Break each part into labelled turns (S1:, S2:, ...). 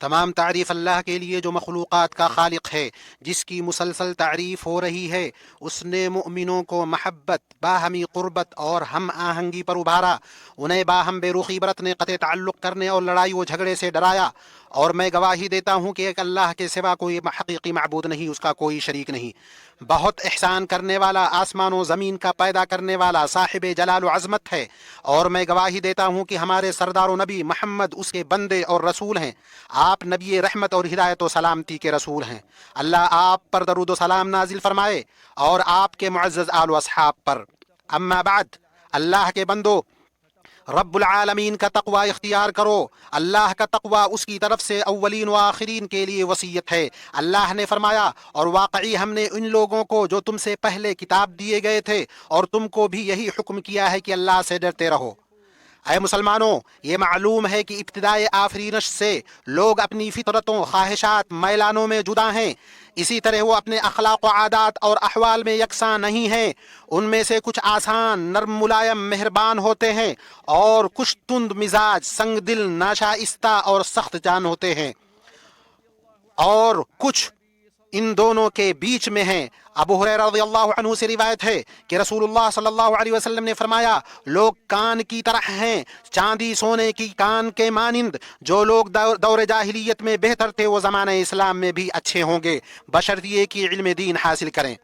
S1: تمام تعریف اللہ کے لیے جو مخلوقات کا خالق ہے، جس کی مسلسل تعریف ہو رہی ہے۔ اس نے مؤمنوں کو محبت، باہمی قربت اور ہم آہنگی پر ابھارا، انہیں باہم بے رخی برتنے، قطع تعلق کرنے اور لڑائی و جھگڑے سے ڈرایا۔ اور میں گواہی دیتا ہوں کہ ایک اللہ کے سوا کوئی حقیقی معبود نہیں، اس کا کوئی شریک نہیں۔ بہت احسان کرنے والا، آسمان و زمین کا پیدا کرنے والا، صاحب جلال و عظمت ہے۔ اور میں گواہی دیتا ہوں کہ ہمارے سردار و نبی محمد اس کے بندے اور رسول ہیں۔ آپ نبی رحمت اور ہدایت و سلامتی کے رسول ہیں۔ اللہ آپ پر درود و سلام نازل فرمائے اور آپ کے معزز آل و اصحاب پر۔ اما بعد، اللہ کے بندو، رب العالمین کا تقوی اختیار کرو۔ اللہ کا تقوی اس کی طرف سے اولین و آخرین کے لیے وصیت ہے۔ اللہ نے فرمایا، اور واقعی ہم نے ان لوگوں کو جو تم سے پہلے کتاب دیے گئے تھے اور تم کو بھی یہی حکم کیا ہے کہ اللہ سے ڈرتے رہو۔ اے مسلمانوں، یہ معلوم ہے کہ ابتدائے آفرینش سے لوگ اپنی فطرتوں، خواہشات، میلانوں میں جدا ہیں۔ اسی طرح وہ اپنے اخلاق و عادات اور احوال میں یکساں نہیں ہیں۔ ان میں سے کچھ آسان، نرم، ملائم، مہربان ہوتے ہیں اور کچھ تند مزاج، سنگ دل، ناشائستہ اور سخت جان ہوتے ہیں، اور کچھ ان دونوں کے بیچ میں ہیں۔ ابو ہریرہ رضی اللہ عنہ سے روایت ہے کہ رسول اللہ صلی اللہ علیہ وسلم نے فرمایا، لوگ کان کی طرح ہیں، چاندی سونے کی کان کے مانند۔ جو لوگ دور جاہلیت میں بہتر تھے وہ زمانہ اسلام میں بھی اچھے ہوں گے، بشرطیے کہ علم دین حاصل کریں۔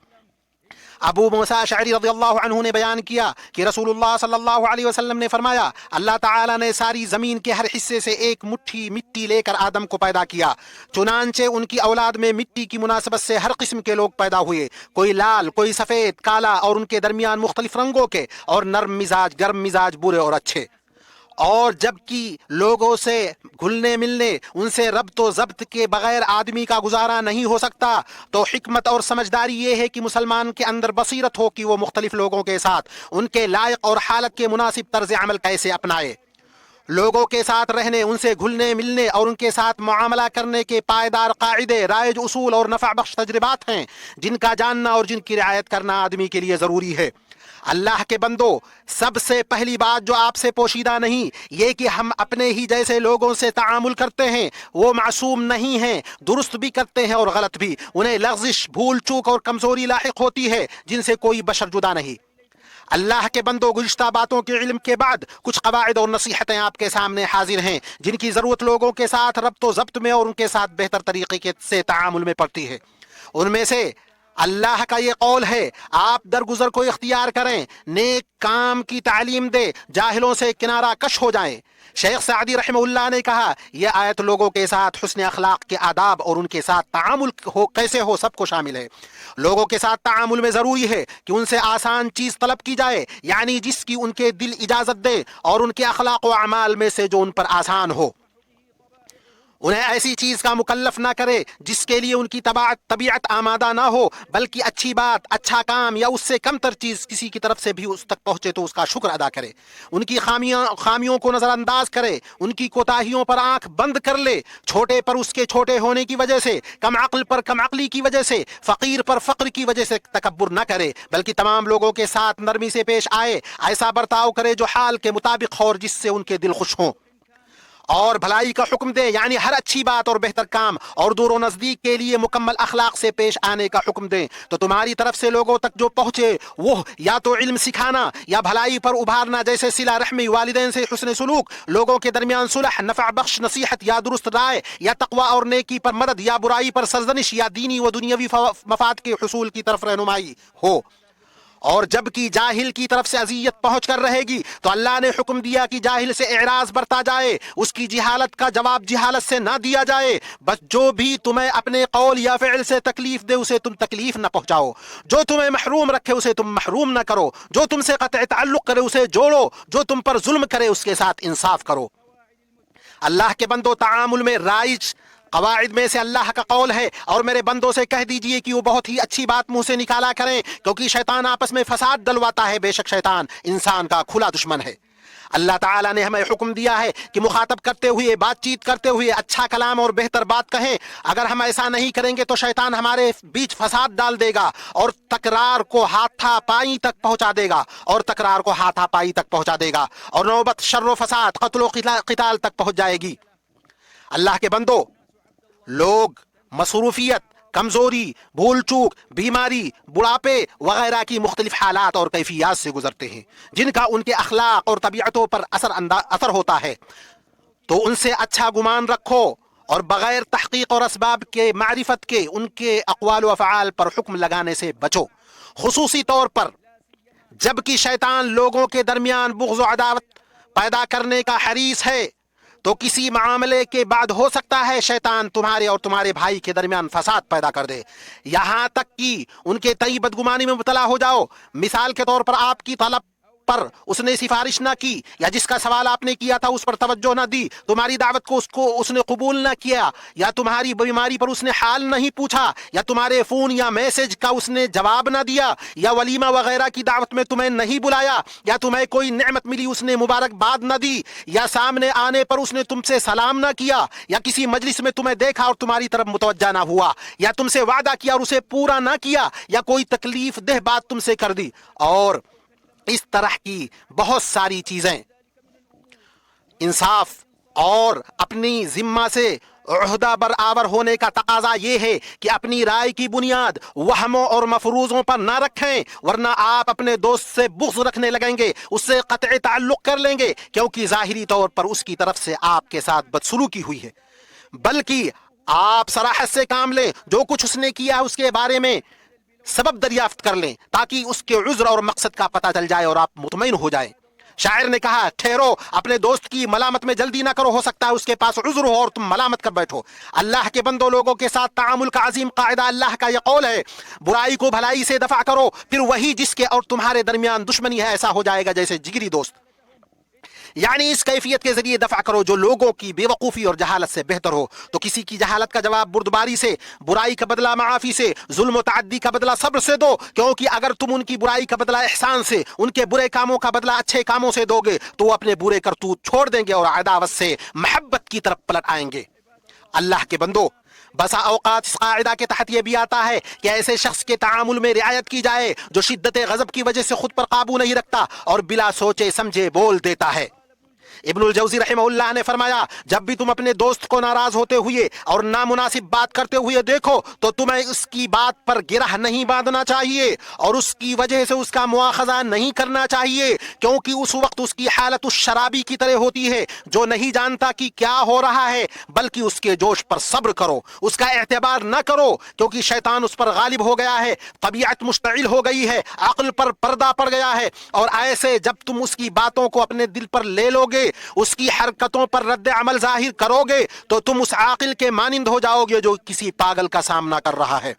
S1: ابو موسیٰ اشعری رضی اللہ عنہ نے بیان کیا کہ رسول اللہ صلی اللہ علیہ وسلم نے فرمایا، اللہ تعالیٰ نے ساری زمین کے ہر حصے سے ایک مٹھی مٹی لے کر آدم کو پیدا کیا، چنانچہ ان کی اولاد میں مٹی کی مناسبت سے ہر قسم کے لوگ پیدا ہوئے، کوئی لال، کوئی سفید، کالا، اور ان کے درمیان مختلف رنگوں کے، اور نرم مزاج، گرم مزاج، برے اور اچھے۔ اور جب کہ لوگوں سے گھلنے ملنے، ان سے ربط و ضبط کے بغیر آدمی کا گزارا نہیں ہو سکتا، تو حکمت اور سمجھداری یہ ہے کہ مسلمان کے اندر بصیرت ہو کہ وہ مختلف لوگوں کے ساتھ ان کے لائق اور حالت کے مناسب طرز عمل کیسے اپنائے۔ لوگوں کے ساتھ رہنے، ان سے گھلنے ملنے اور ان کے ساتھ معاملہ کرنے کے پائیدار قاعدے، رائج اصول اور نفع بخش تجربات ہیں، جن کا جاننا اور جن کی رعایت کرنا آدمی کے لیے ضروری ہے۔ اللہ کے بندو، سب سے پہلی بات جو آپ سے پوشیدہ نہیں، یہ کہ ہم اپنے ہی جیسے لوگوں سے تعامل کرتے ہیں۔ وہ معصوم نہیں ہیں، درست بھی کرتے ہیں اور غلط بھی، انہیں لغزش، بھول چوک اور کمزوری لاحق ہوتی ہے جن سے کوئی بشر جدا نہیں۔ اللہ کے بندوں، گزشتہ باتوں کے علم کے بعد کچھ قواعد اور نصیحتیں آپ کے سامنے حاضر ہیں، جن کی ضرورت لوگوں کے ساتھ ربط و ضبط میں اور ان کے ساتھ بہتر طریقے سے تعامل میں پڑتی ہے۔ ان میں سے اللہ کا یہ قول ہے، آپ درگزر کو اختیار کریں، نیک کام کی تعلیم دے، جاہلوں سے کنارہ کش ہو جائیں۔ شیخ سعدی رحمہ اللہ نے کہا، یہ آیت لوگوں کے ساتھ حسن اخلاق کے آداب اور ان کے ساتھ تعامل کیسے ہو سب کو شامل ہے۔ لوگوں کے ساتھ تعامل میں ضروری ہے کہ ان سے آسان چیز طلب کی جائے، یعنی جس کی ان کے دل اجازت دے، اور ان کے اخلاق و اعمال میں سے جو ان پر آسان ہو۔ انہیں ایسی چیز کا مکلف نہ کرے جس کے لیے ان کی طبیعت آمادہ نہ ہو، بلکہ اچھی بات، اچھا کام یا اس سے کم تر چیز کسی کی طرف سے بھی اس تک پہنچے تو اس کا شکر ادا کرے، ان کی خامیوں کو نظر انداز کرے، ان کی کوتاہیوں پر آنکھ بند کر لے، چھوٹے پر اس کے چھوٹے ہونے کی وجہ سے، کم عقل پر کم عقلی کی وجہ سے، فقیر پر فقر کی وجہ سے تکبر نہ کرے، بلکہ تمام لوگوں کے ساتھ نرمی سے پیش آئے، ایسا برتاؤ کرے جو حال کے مطابق ہو اور جس سے ان کے دل خوش ہوں، اور بھلائی کا حکم دے، یعنی ہر اچھی بات اور بہتر کام اور دور و نزدیک کے لیے مکمل اخلاق سے پیش آنے کا حکم دیں۔ تو تمہاری طرف سے لوگوں تک جو پہنچے وہ یا تو علم سکھانا یا بھلائی پر ابھارنا، جیسے صلہ رحمی، والدین سے حسن سلوک، لوگوں کے درمیان صلح، نفع بخش نصیحت یا درست رائے، یا تقوی اور نیکی پر مدد، یا برائی پر سرزنش، یا دینی و دنیاوی مفاد کے حصول کی طرف رہنمائی ہو۔ اور جب کہ جاہل کی طرف سے اذیت پہنچ کر رہے گی تو اللہ نے حکم دیا کہ جاہل سے اعراض برتا جائے، اس کی جہالت کا جواب جہالت سے نہ دیا جائے، بس جو بھی تمہیں اپنے قول یا فعل سے تکلیف دے اسے تم تکلیف نہ پہنچاؤ، جو تمہیں محروم رکھے اسے تم محروم نہ کرو، جو تم سے قطع تعلق کرے اسے جوڑو، جو تم پر ظلم کرے اس کے ساتھ انصاف کرو۔ اللہ کے بندوں، تعامل میں رائج قواعد میں سے اللہ کا قول ہے، اور میرے بندوں سے کہہ دیجئے کہ وہ بہت ہی اچھی بات منہ سے نکالا کریں، کیونکہ شیطان آپس میں فساد ڈلواتا ہے، بے شک شیطان انسان کا کھلا دشمن ہے۔ اللہ تعالیٰ نے ہمیں حکم دیا ہے کہ مخاطب کرتے ہوئے، بات چیت کرتے ہوئے اچھا کلام اور بہتر بات کہیں۔ اگر ہم ایسا نہیں کریں گے تو شیطان ہمارے بیچ فساد ڈال دے گا اور تکرار کو ہاتھا پائی تک پہنچا دے گا، اور نوبت شر و فساد، قتل و قتال تک پہنچ جائے گی۔ اللہ کے بندو، لوگ مصروفیت، کمزوری، بھول چوک، بیماری، بڑھاپے وغیرہ کی مختلف حالات اور کیفیات سے گزرتے ہیں جن کا ان کے اخلاق اور طبیعتوں پر اثر ہوتا ہے، تو ان سے اچھا گمان رکھو اور بغیر تحقیق اور اسباب کے معرفت کے ان کے اقوال و افعال پر حکم لگانے سے بچو، خصوصی طور پر جبکہ شیطان لوگوں کے درمیان بغض و عداوت پیدا کرنے کا حریص ہے۔ تو کسی معاملے کے بعد ہو سکتا ہے شیطان تمہارے اور تمہارے بھائی کے درمیان فساد پیدا کر دے، یہاں تک کہ ان کے تئیں بدگمانی میں مبتلا ہو جاؤ۔ مثال کے طور پر آپ کی طلب پر اس نے سفارش نہ کی، یا جس کا سوال آپ نے کیا تھا اس پر توجہ نہ دی، تمہاری دعوت کو اس نے قبول نہ کیا، یا تمہاری بیماری پر اس نے حال نہیں پوچھا، یا تمہارے فون یا میسج کا اس نے جواب نہ دیا، یا ولیمہ وغیرہ کی دعوت میں تمہیں نہیں بلایا، یا تمہیں کوئی نعمت ملی اس نے مبارکباد نہ دی، یا سامنے آنے پر اس نے تم سے سلام نہ کیا، یا کسی مجلس میں تمہیں دیکھا اور تمہاری طرف متوجہ نہ ہوا، یا تم سے وعدہ کیا اور اسے پورا نہ کیا، یا کوئی تکلیف دہ بات تم سے کر دی، اور اس طرح کی بہت ساری چیزیں۔ انصاف اور اپنی ذمہ سے عہدہ برآور ہونے کا تقاضا یہ ہے کہ اپنی رائے کی بنیاد وہموں اور مفروضوں پر نہ رکھیں، ورنہ آپ اپنے دوست سے بغض رکھنے لگیں گے، اس سے قطع تعلق کر لیں گے، کیونکہ ظاہری طور پر اس کی طرف سے آپ کے ساتھ بدسلوکی ہوئی ہے، بلکہ آپ صراحت سے کام لیں، جو کچھ اس نے کیا ہے اس کے بارے میں سبب دریافت کر لیں تاکہ اس کے عذر اور مقصد کا پتہ چل جائے اور آپ مطمئن ہو جائیں۔ شاعر نے کہا، ٹھہرو، اپنے دوست کی ملامت میں جلدی نہ کرو، ہو سکتا ہے اس کے پاس عذر ہو اور تم ملامت کر بیٹھو۔ اللہ کے بندوں، لوگوں کے ساتھ تعامل کا عظیم قاعدہ اللہ کا یہ قول ہے، برائی کو بھلائی سے دفع کرو، پھر وہی جس کے اور تمہارے درمیان دشمنی ہے ایسا ہو جائے گا جیسے جگری دوست، یعنی اس کیفیت کے ذریعے دفع کرو جو لوگوں کی بے وقوفی اور جہالت سے بہتر ہو۔ تو کسی کی جہالت کا جواب بردباری سے، برائی کا بدلہ معافی سے، ظلم و تعدی کا بدلہ صبر سے دو، کیونکہ اگر تم ان کی برائی کا بدلہ احسان سے، ان کے برے کاموں کا بدلہ اچھے کاموں سے دو گے تو وہ اپنے برے کرتوت چھوڑ دیں گے اور عداوت سے محبت کی طرف پلٹ آئیں گے۔ اللہ کے بندو، بسا اوقات اس قاعدہ کے تحت یہ بھی آتا ہے کہ ایسے شخص کے تعامل میں رعایت کی جائے جو شدت غضب کی وجہ سے خود پر قابو نہیں رکھتا اور بلا سوچے سمجھے بول دیتا ہے۔ ابن الجوزی رحمہ اللہ نے فرمایا، جب بھی تم اپنے دوست کو ناراض ہوتے ہوئے اور نامناسب بات کرتے ہوئے دیکھو تو تمہیں اس کی بات پر گرہ نہیں باندھنا چاہیے اور اس کی وجہ سے اس کا مواخذہ نہیں کرنا چاہیے، کیونکہ اس وقت اس کی حالت اس شرابی کی طرح ہوتی ہے جو نہیں جانتا کہ کیا ہو رہا ہے، بلکہ اس کے جوش پر صبر کرو، اس کا اعتبار نہ کرو، کیونکہ شیطان اس پر غالب ہو گیا ہے، طبیعت مشتعل ہو گئی ہے، عقل پر پردہ پڑ گیا ہے، اور ایسے جب تم اس کی باتوں کو اپنے دل پر لے لو گے، اس کی حرکتوں پر رد عمل ظاہر کرو گے تو تم اس عاقل کے مانند ہو جاؤ گے جو کسی پاگل کا سامنا کر رہا ہے،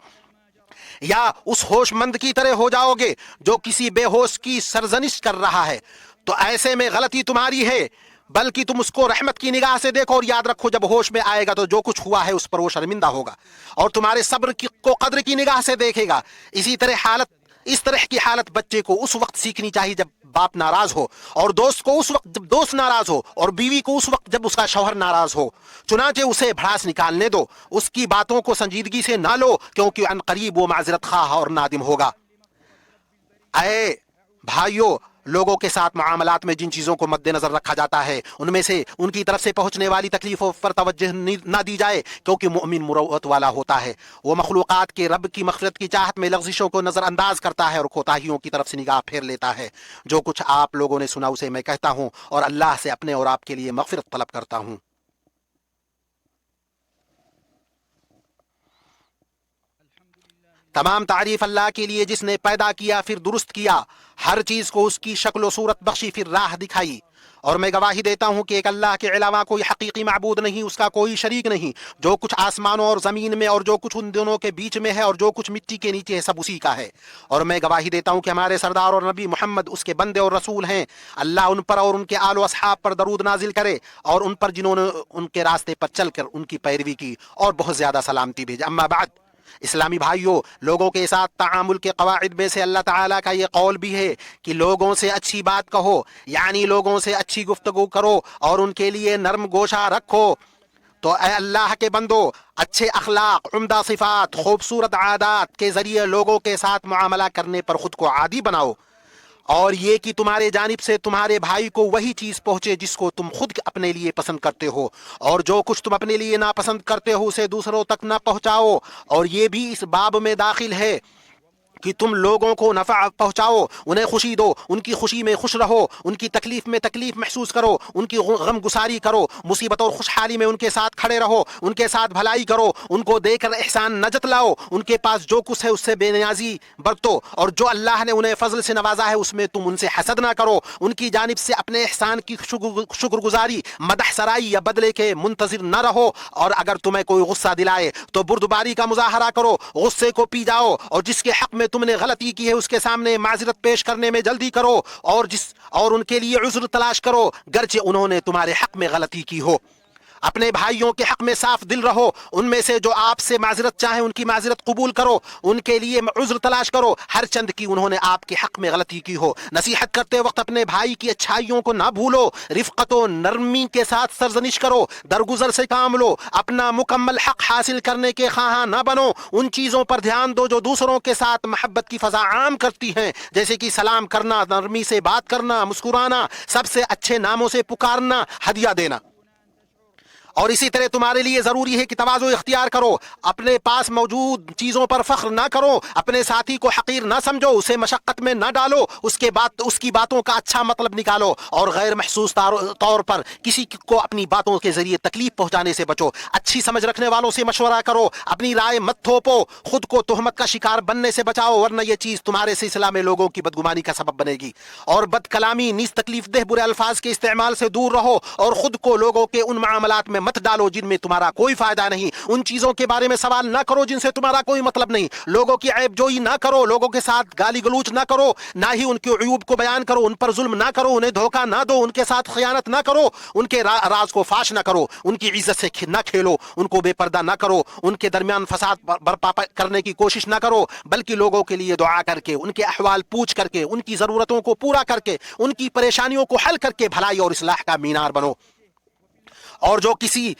S1: یا اس ہوش مند کی طرح ہو جاؤ گے جو کسی بے ہوش کی سرزنش کر رہا ہے۔ تو ایسے میں غلطی تمہاری ہے، بلکہ تم اس کو رحمت کی نگاہ سے دیکھو اور یاد رکھو جب ہوش میں آئے گا تو جو کچھ ہوا ہے اس پر وہ شرمندہ ہوگا اور تمہارے صبر کو قدر کی نگاہ سے دیکھے گا۔ اس طرح کی حالت بچے کو اس وقت سیکھنی چاہیے جب باپ ناراض ہو، اور دوست کو اس وقت جب دوست ناراض ہو، اور بیوی کو اس وقت جب اس کا شوہر ناراض ہو۔ چنانچہ اسے بھڑاس نکالنے دو، اس کی باتوں کو سنجیدگی سے نہ لو، کیونکہ عن قریب وہ معذرت خواہ اور نادم ہوگا۔ اے بھائیو، لوگوں کے ساتھ معاملات میں جن چیزوں کو مد نظر رکھا جاتا ہے ان میں سے ان کی طرف سے پہنچنے والی تکلیفوں پر توجہ نہ دی جائے، کیونکہ مومن مروت والا ہوتا ہے، وہ مخلوقات کے رب کی مغفرت کی چاہت میں لغزشوں کو نظر انداز کرتا ہے اور کوتاہیوں کی طرف سے نگاہ پھیر لیتا ہے۔ جو کچھ آپ لوگوں نے سنا اسے میں کہتا ہوں اور اللہ سے اپنے اور آپ کے لیے مغفرت طلب کرتا ہوں۔ تمام تعریف اللہ کے لیے جس نے پیدا کیا پھر درست کیا، ہر چیز کو اس کی شکل و صورت بخشی پھر راہ دکھائی، اور میں گواہی دیتا ہوں کہ ایک اللہ کے علاوہ کوئی حقیقی معبود نہیں، اس کا کوئی شریک نہیں، جو کچھ آسمانوں اور زمین میں اور جو کچھ ان دونوں کے بیچ میں ہے اور جو کچھ مٹی کے نیچے ہے سب اسی کا ہے، اور میں گواہی دیتا ہوں کہ ہمارے سردار اور نبی محمد اس کے بندے اور رسول ہیں۔ اللہ ان پر اور ان کے آل و اصحاب پر درود نازل کرے اور ان پر جنہوں نے ان کے راستے پر چل کر ان کی پیروی کی اور بہت زیادہ سلامتی بھیجی۔ اما بعد، اسلامی بھائیوں، لوگوں کے ساتھ تعامل کے قواعد میں سے اللہ تعالیٰ کا یہ قول بھی ہے کہ لوگوں سے اچھی بات کہو، یعنی لوگوں سے اچھی گفتگو کرو اور ان کے لیے نرم گوشہ رکھو۔ تو اے اللہ کے بندو، اچھے اخلاق، عمدہ صفات، خوبصورت عادات کے ذریعے لوگوں کے ساتھ معاملہ کرنے پر خود کو عادی بناؤ اور یہ کہ تمہارے جانب سے تمہارے بھائی کو وہی چیز پہنچے جس کو تم خود اپنے لیے پسند کرتے ہو، اور جو کچھ تم اپنے لیے ناپسند کرتے ہو اسے دوسروں تک نہ پہنچاؤ۔ اور یہ بھی اس باب میں داخل ہے کہ تم لوگوں کو نفع پہنچاؤ، انہیں خوشی دو، ان کی خوشی میں خوش رہو، ان کی تکلیف میں تکلیف محسوس کرو، ان کی غم گساری کرو، مصیبت اور خوشحالی میں ان کے ساتھ کھڑے رہو، ان کے ساتھ بھلائی کرو، ان کو دے کر احسان نہ جتلاؤ، ان کے پاس جو کچھ ہے اس سے بے نیازی برتو، اور جو اللہ نے انہیں فضل سے نوازا ہے اس میں تم ان سے حسد نہ کرو، ان کی جانب سے اپنے احسان کی شکر گزاری، مدح سرائی یا بدلے کے منتظر نہ رہو، اور اگر تمہیں کوئی غصہ دلائے تو بردباری کا مظاہرہ کرو، غصے کو پی جاؤ، اور جس کے حق میں تم نے غلطی کی ہے اس کے سامنے معذرت پیش کرنے میں جلدی کرو، اور ان کے لیے عذر تلاش کرو گرچہ انہوں نے تمہارے حق میں غلطی کی ہو۔ اپنے بھائیوں کے حق میں صاف دل رہو، ان میں سے جو آپ سے معذرت چاہیں ان کی معذرت قبول کرو، ان کے لیے عذر تلاش کرو ہر چند کی انہوں نے آپ کے حق میں غلطی کی ہو۔ نصیحت کرتے وقت اپنے بھائی کی اچھائیوں کو نہ بھولو، رفقت و نرمی کے ساتھ سرزنش کرو، درگزر سے کام لو، اپنا مکمل حق حاصل کرنے کے خواہاں نہ بنو، ان چیزوں پر دھیان دو جو دوسروں کے ساتھ محبت کی فضا عام کرتی ہیں، جیسے کہ سلام کرنا، نرمی سے بات کرنا، مسکرانا، سب سے اچھے ناموں سے پکارنا، ہدیہ دینا۔ اور اسی طرح تمہارے لیے ضروری ہے کہ تواضع اختیار کرو، اپنے پاس موجود چیزوں پر فخر نہ کرو، اپنے ساتھی کو حقیر نہ سمجھو، اسے مشقت میں نہ ڈالو، اس کی باتوں کا اچھا مطلب نکالو، اور غیر محسوس طور پر کسی کو اپنی باتوں کے ذریعے تکلیف پہنچانے سے بچو، اچھی سمجھ رکھنے والوں سے مشورہ کرو، اپنی رائے مت تھوپو، خود کو تہمت کا شکار بننے سے بچاؤ ورنہ یہ چیز تمہارے سلسلہ میں لوگوں کی بدگمانی کا سبب بنے گی، اور بد کلامی نیز تکلیف دہ برے الفاظ کے استعمال سے دور رہو، اور خود کو لوگوں کے ان معاملات میں مت ڈالو جن میں تمہارا کوئی فائدہ نہیں، ان چیزوں کے بارے میں سوال نہ کرو جن سے تمہارا کوئی مطلب نہیں، لوگوں کی عیب جوئی نہ کرو، لوگوں کے ساتھ گالی گلوچ نہ کرو، نہ ہی ان کے عیوب کو بیان کرو، ان پر ظلم نہ کرو، انہیں دھوکہ نہ دو، ان کے ساتھ خیانت نہ کرو، ان کے راز کو فاش نہ کرو، ان کی عزت سے نہ کھیلو، ان کو بے پردہ نہ کرو، ان کے درمیان فساد برپا کرنے کی کوشش نہ کرو، بلکہ لوگوں کے لیے دعا کر کے، ان کے احوال پوچھ کر کے، ان کی ضرورتوں کو پورا کر کے، ان کی پریشانیوں کو حل کر کے بھلائی اور اصلاح کا مینار بنو، اور جو کسی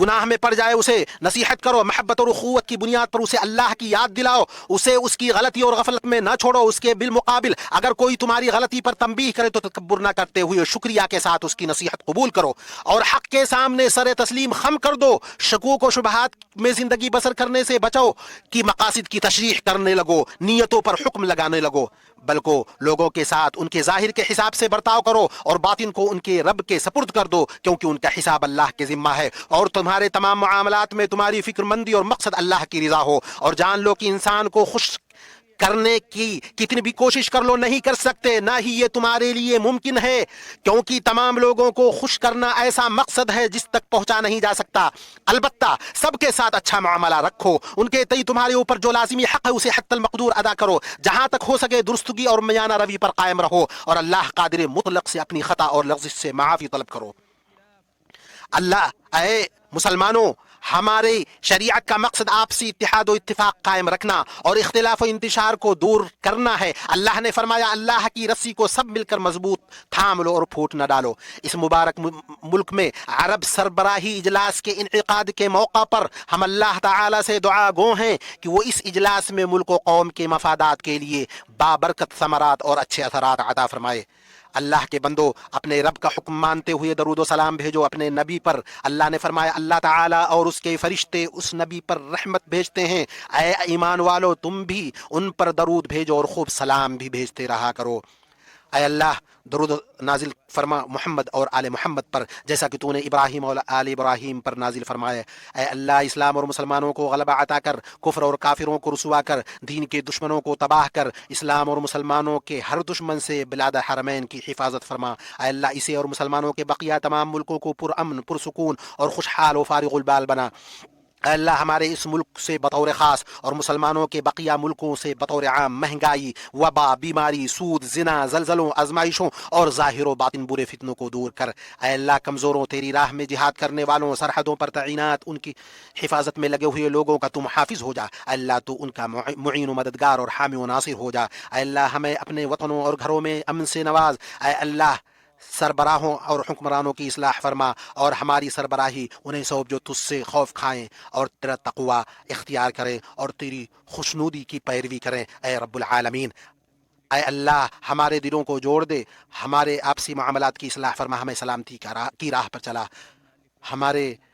S1: گناہ میں پڑ جائے اسے نصیحت کرو، محبت اور اخوت کی بنیاد پر اسے اللہ کی یاد دلاؤ، اسے اس کی غلطی اور غفلت میں نہ چھوڑو، اس کے بالمقابل اگر کوئی تمہاری غلطی پر تنبیہ کرے تو تکبر نہ کرتے ہوئے شکریہ کے ساتھ اس کی نصیحت قبول کرو، اور حق کے سامنے سر تسلیم خم کر دو، شکوک و شبہات میں زندگی بسر کرنے سے بچو کہ مقاصد کی تشریح کرنے لگو، نیتوں پر حکم لگانے لگو، بلکہ لوگوں کے ساتھ ان کے ظاہر کے حساب سے برتاؤ کرو، اور باطن کو ان کے رب کے سپرد کر دو کیونکہ ان کا حساب اللہ کے ذمہ ہے، اور تمہارے تمام معاملات میں تمہاری فکر مندی اور مقصد اللہ کی رضا ہو، اور جان لو کہ انسان کو خوش کرنے کی کتنی بھی کوشش کر لو نہیں کر سکتے، نہ ہی یہ تمہارے لیے ممکن ہے، کیونکہ تمام لوگوں کو خوش کرنا ایسا مقصد ہے جس تک پہنچا نہیں جا سکتا، البتہ سب کے ساتھ اچھا معاملہ رکھو، ان کے تئیں تمہارے اوپر جو لازمی حق ہے اسے حق المقدور ادا کرو، جہاں تک ہو سکے درستگی اور میانہ روی پر قائم رہو، اور اللہ قادر مطلق سے اپنی خطا اور لغزش سے معافی طلب کرو۔ اللہ اے مسلمانوں، ہمارے شریعت کا مقصد آپسی اتحاد و اتفاق قائم رکھنا اور اختلاف و انتشار کو دور کرنا ہے۔ اللہ نے فرمایا اللہ کی رسی کو سب مل کر مضبوط تھام لو اور پھوٹ نہ ڈالو۔ اس مبارک ملک میں عرب سربراہی اجلاس کے انعقاد کے موقع پر ہم اللہ تعالی سے دعا گو ہیں کہ وہ اس اجلاس میں ملک و قوم کے مفادات کے لیے بابرکت ثمرات اور اچھے اثرات عطا فرمائے۔ اللہ کے بندو، اپنے رب کا حکم مانتے ہوئے درود و سلام بھیجو اپنے نبی پر۔ اللہ نے فرمایا اللہ تعالیٰ اور اس کے فرشتے اس نبی پر رحمت بھیجتے ہیں، اے ایمان والو تم بھی ان پر درود بھیجو اور خوب سلام بھی بھیجتے رہا کرو۔ اے اللہ درود نازل فرما محمد اور آل محمد پر جیسا کہ تو نے ابراہیم اور آل ابراہیم پر نازل فرمایا۔ اے اللہ اسلام اور مسلمانوں کو غلبہ عطا کر، کفر اور کافروں کو رسوا کر، دین کے دشمنوں کو تباہ کر، اسلام اور مسلمانوں کے ہر دشمن سے بلاد حرمین کی حفاظت فرما۔ اے اللہ اسے اور مسلمانوں کے بقیہ تمام ملکوں کو پرامن، پرسکون اور خوشحال و فارغ البال بنا۔ اے اللہ ہمارے اس ملک سے بطور خاص اور مسلمانوں کے بقیہ ملکوں سے بطور عام مہنگائی، وبا، بیماری، سود، زنا، زلزلوں، آزمائشوں اور ظاہر و باطن برے فتنوں کو دور کر۔ اے اللہ کمزوروں، تیری راہ میں جہاد کرنے والوں، سرحدوں پر تعینات ان کی حفاظت میں لگے ہوئے لوگوں کا تو محافظ ہو جا۔ اے اللہ تو ان کا معین و مددگار اور حامی و ناصر ہو جا۔ اے اللہ ہمیں اپنے وطنوں اور گھروں میں امن سے نواز۔ اے اللہ سربراہوں اور حکمرانوں کی اصلاح فرما اور ہماری سربراہی انہیں سونپ جو تجھ سے خوف کھائیں اور تیرا تقوی اختیار کریں اور تیری خوشنودی کی پیروی کریں اے رب العالمین۔ اے اللہ ہمارے دلوں کو جوڑ دے، ہمارے آپسی معاملات کی اصلاح فرما، ہمیں سلامتی کی راہ پر چلا،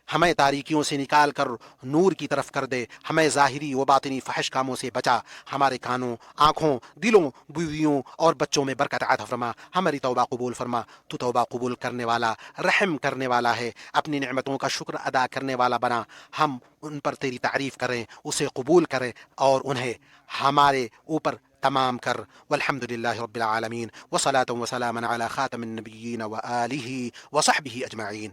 S1: ہمیں تاریکیوں سے نکال کر نور کی طرف کر دے، ہمیں ظاہری و باطنی فحش کاموں سے بچا، ہمارے کانوں، آنکھوں، دلوں، بیویوں اور بچوں میں برکت عطا فرما، ہماری توبہ قبول فرما۔ تو توبہ قبول کرنے والا، رحم کرنے والا ہے، اپنی نعمتوں کا شکر ادا کرنے والا بنا، ہم ان پر تیری تعریف کریں، اسے قبول کریں اور انہیں ہمارے اوپر تمام کر۔ والحمد للہ رب العالمین، وصلاۃ وسلاما علی خاتم النبیین وآلہ وصحبہ اجمعین۔